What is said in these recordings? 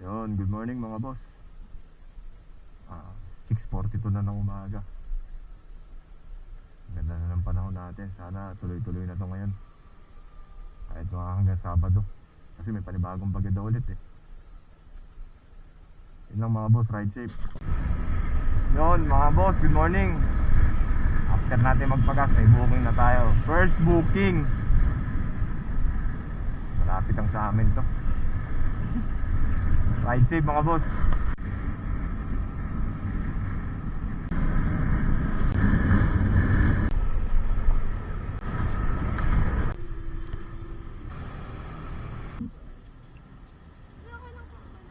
Yun, good morning mga boss. 6:42 na ng umaga. Ganda na ng panahon natin. Sana tuloy-tuloy na to ngayon. Kahit mga hanggang Sabado. Kasi may panibagong bagyo daw ulit eh. Yun lang mga boss, ride safe. Yun mga boss, good morning. After natin magpagas, may booking na tayo. First booking. Malapit ang sa amin to. Ride safe mga boss.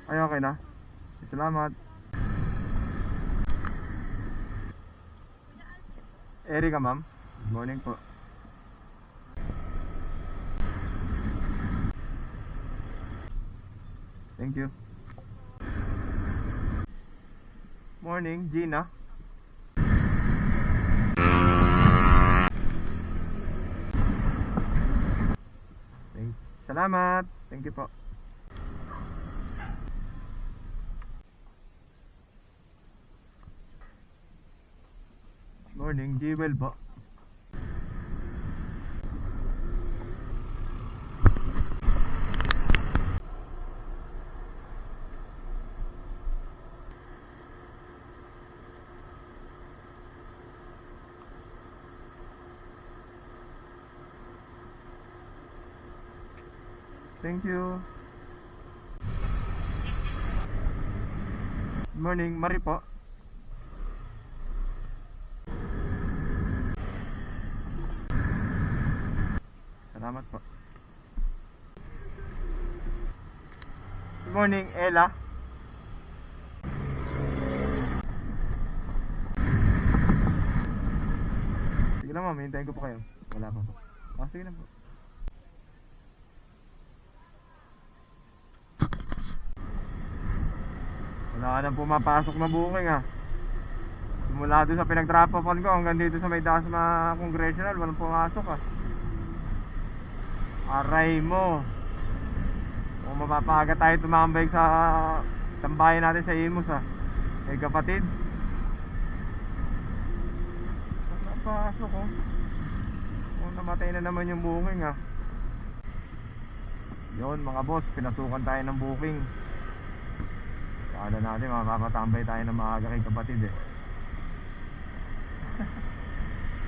Ay okay na. Salamat. Erika ma'am. Good morning po. Thank you. Morning, Gina. Salamat. Thank you po. Morning, Jewel po. Thank you. Good morning, Mari po. Salamat po. Good morning, Ella. Sige lang ma'am, hintayin ko po kayo. Wala pa po. Sige lang po. Wala ka nang pumapasok na booking ah. Simula doon sa pinag-drop-offan ko hanggang dito sa may Dasma Congressional, walang pumasok ah. Aray mo. Kung mapapaga tayo tumambay sa tambayan natin sa Imus ah. Eh kapatid, napasok oh. Oh, namatay na naman yung booking ah. Yun mga boss, pinasukan tayo ng booking. Kala natin mapapatambay tayo ng maaga kay kapatid eh.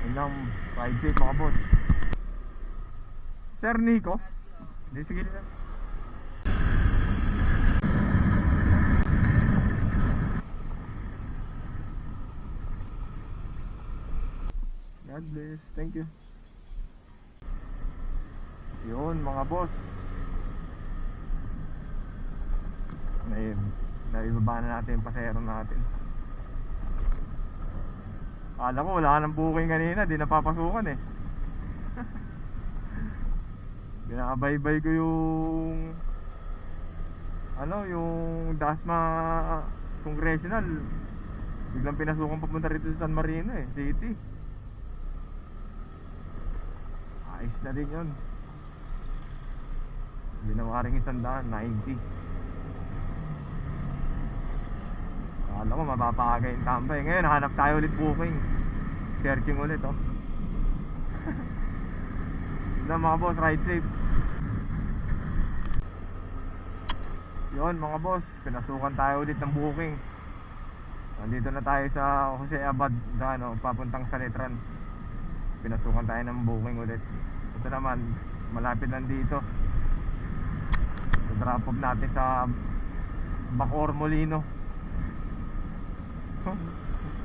Yun lang, ride safe mga boss. Sir Nico? Hindi, sige na. God bless, thank you. Yun mga boss, naibaba na natin yung pasero natin. Akala ko wala nang booking kanina, di napapasukan eh. Binakabaybay ko yung yung Dasma Congressional. Biglang pinasukan papunta rito sa San Marino eh, city. Ayos na din yun. Ginawa rin 100, 90. Akala ko mapapaaga yung tambay. Ngayon hanap tayo ulit booking. Searching ulit oh. Na mga boss, ride safe. Yun mga boss, pinasukan tayo ulit ng booking. Nandito na tayo sa Jose Abad, papuntang Sanitran. Pinasukan tayo ng booking ulit. Ito naman, malapit lang dito. Drop off natin sa Bacoor Molino.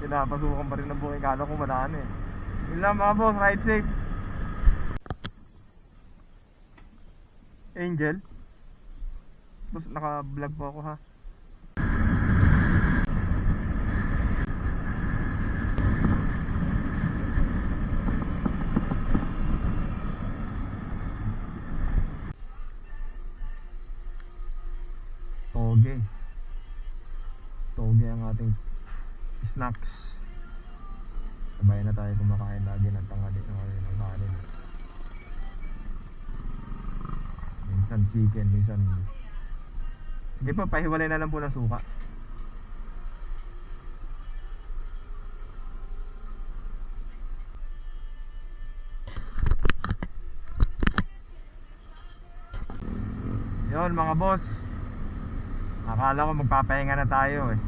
Pinapasukan pa rin ng booking. Kala ko wala na eh. Yun lang mga boss, ride safe. Angel, boss, naka-vlog po ako ha. Toge ang ating snacks. Sabay na tayo kumakain lagi ng tanghali ng kanin. Minsan chicken, minsan Hindi po, pahiwalay na lang po ng suka. Yun mga boss, akala ko magpapahinga na tayo eh.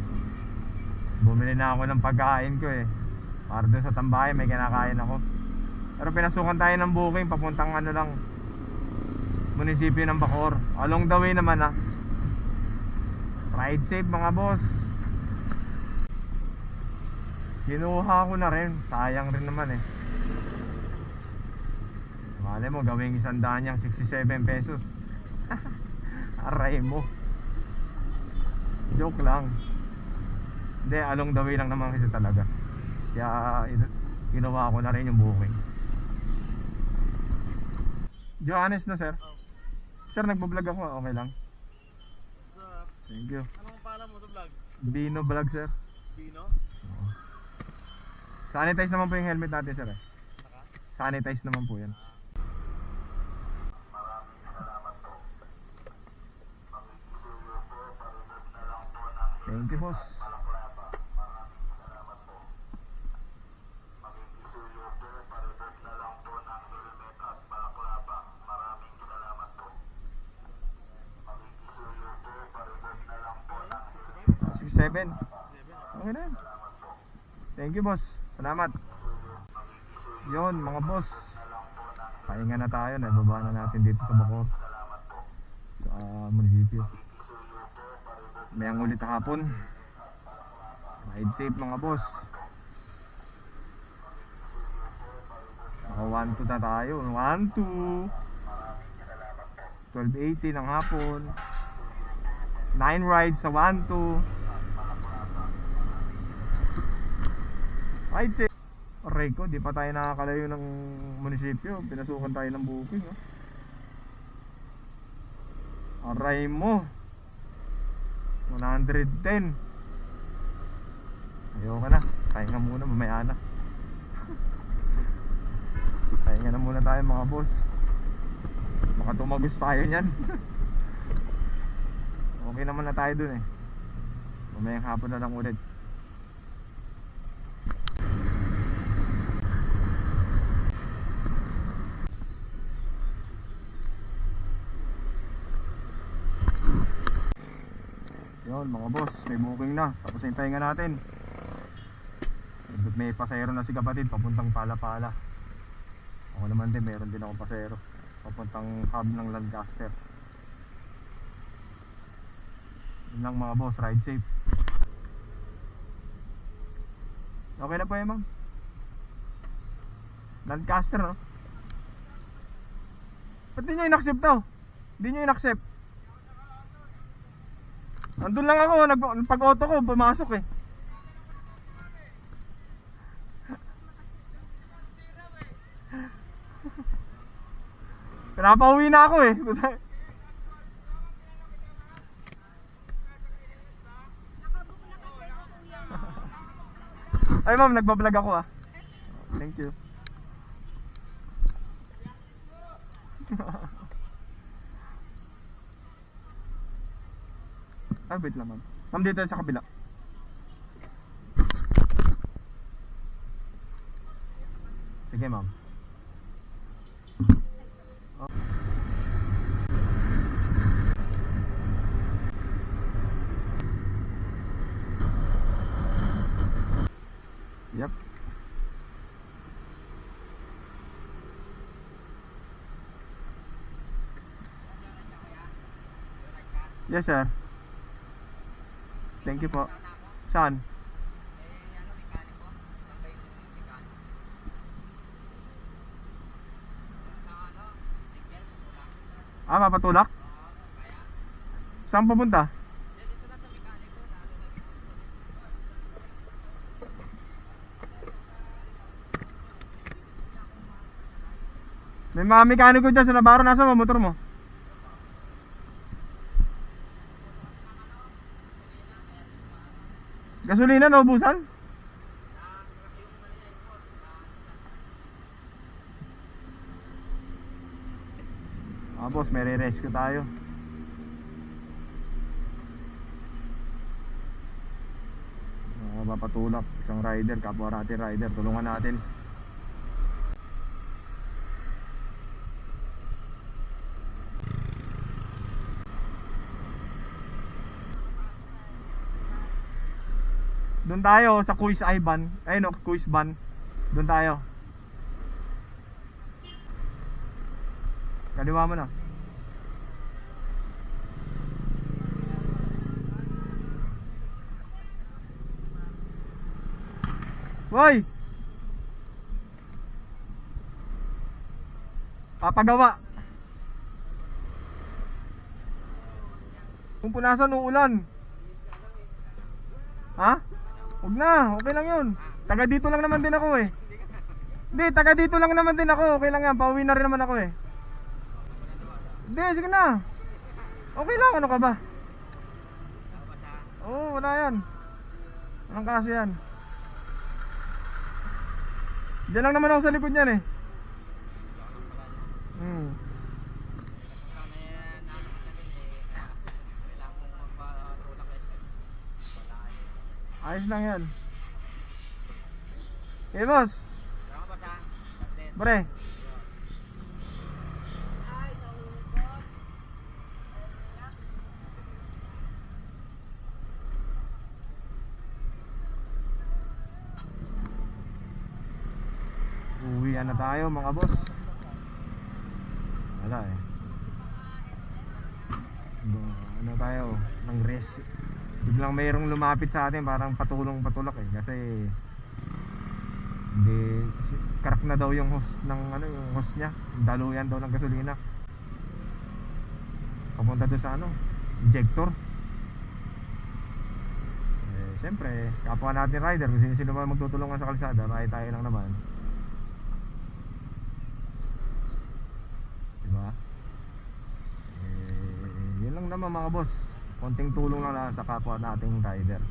Bumili na ako ng pagkain ko eh, para dun sa tambahay may kinakain ako. Pero pinasukan tayo ng booking papuntang ano lang, munisipyo ng Bacoor. Along the way naman ah. Ride safe mga boss. Kinuha ko na rin, sayang rin naman eh. Malay mo gawing 100 yang 67 pesos. Aray mo. Joke lang. Hindi, along the way lang naman kasi talaga. Kaya ginawa ko na rin yung booking. Johannes na sir. Sir, nagbablog ako, okay lang. Thank you. Anong pangalan mo sa vlog? Bino vlog sir. Bino? Sanitize naman po yung helmet natin sir eh. Saka? Sanitize naman po yan. Thank you boss. Seven. Okay na. Thank you boss. Salamat. Yon mga boss. Pahinga na tayo. Nababa na natin dito sa Bacoor. Sa munisipyo. Mayang ulit hapon. Ride safe mga boss. Naka 1-2 na tayo. 1-2. 12:80 ng hapon. 9 rides sa 1-2. Ride safe. Aray ko, di pa tayo nakakalayo ng munisipyo. Pinasukan tayo ng booking oh. Aray mo. 110. Ayoko na. Pahinga muna, mamaya na. Pahinga na muna tayo mga boss. Baka tumagos tayo nyan. Okay naman na tayo dun eh. Mamayang hapon na lang ulit. Yun mga boss, may booking na. Tapos na yung pahinga natin. May pasayro na si kapatid papuntang Palapala. Ako naman din, meron din akong pasayro papuntang hub ng Lancaster. Yun lang mga boss, ride safe. Okay na po eh ma'am. Lancaster no? Ba't di nyo in-accept to? Di nyo in-accept? Andun lang ako, pag-auto ko, pumasok eh. Pinapauwi na ako eh. Ay ma'am, nagbablog ako ah. Thank you. Ay, wait lang ma'am. Ma'am, dito sa kabila. Sige ma'am. Oh. Yep. Yes sir. Thank you po. Saan? Ah, mapatulak? Saan pupunta? May mga mekaniko dyan sa Navarro. Nasa mo motor mo? Gasolina naubusan? Ah boss, may re-rescue tayo. magpapatulak, isang rider, kapwa natin rider, tulungan natin. Doon tayo sa Kuis Ivan. Ayun o, Kuis Van. Doon tayo. Kaliwa mo na. Hoy! Papagawa. Kung punasan uulan. Ha? Huwag na, okay lang yun. Taga dito lang naman din ako eh. Hindi, taga dito lang naman din ako. Okay lang yan, pauwi na rin naman ako eh. Hindi, sige na. Okay lang, ano ka ba? Oo, wala yan. Walang kaso yan. Diyan lang naman ako sa likod niyan eh. Ayos lang yan. Okay, boss. Pre. Uwian na tayo mga boss. Wala eh. Ano tayo, ng rest. Biglang mayroong lumapit sa atin, parang patulong-patulak eh. Kasi hindi, crack na daw yung hose ng ano, yung hose niya. Daluyan daw ng gasolina. Papunta doon sa ano, injector. Eh, siyempre, kapwa natin rider, kung sino man magtutulungan sa kalsada, tayo lang naman. Diba? Yun lang naman mga boss. Konting tulong lang sa kapwa nating rider.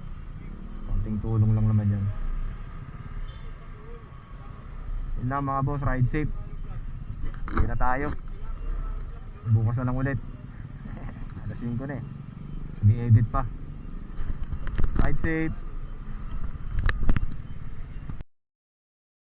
Konting tulong lang naman yun. Yun lang mga boss, ride safe. Hindi na tayo. Bukas na lang ulit. Alas 5 na eh. Sige, edit pa. Ride safe.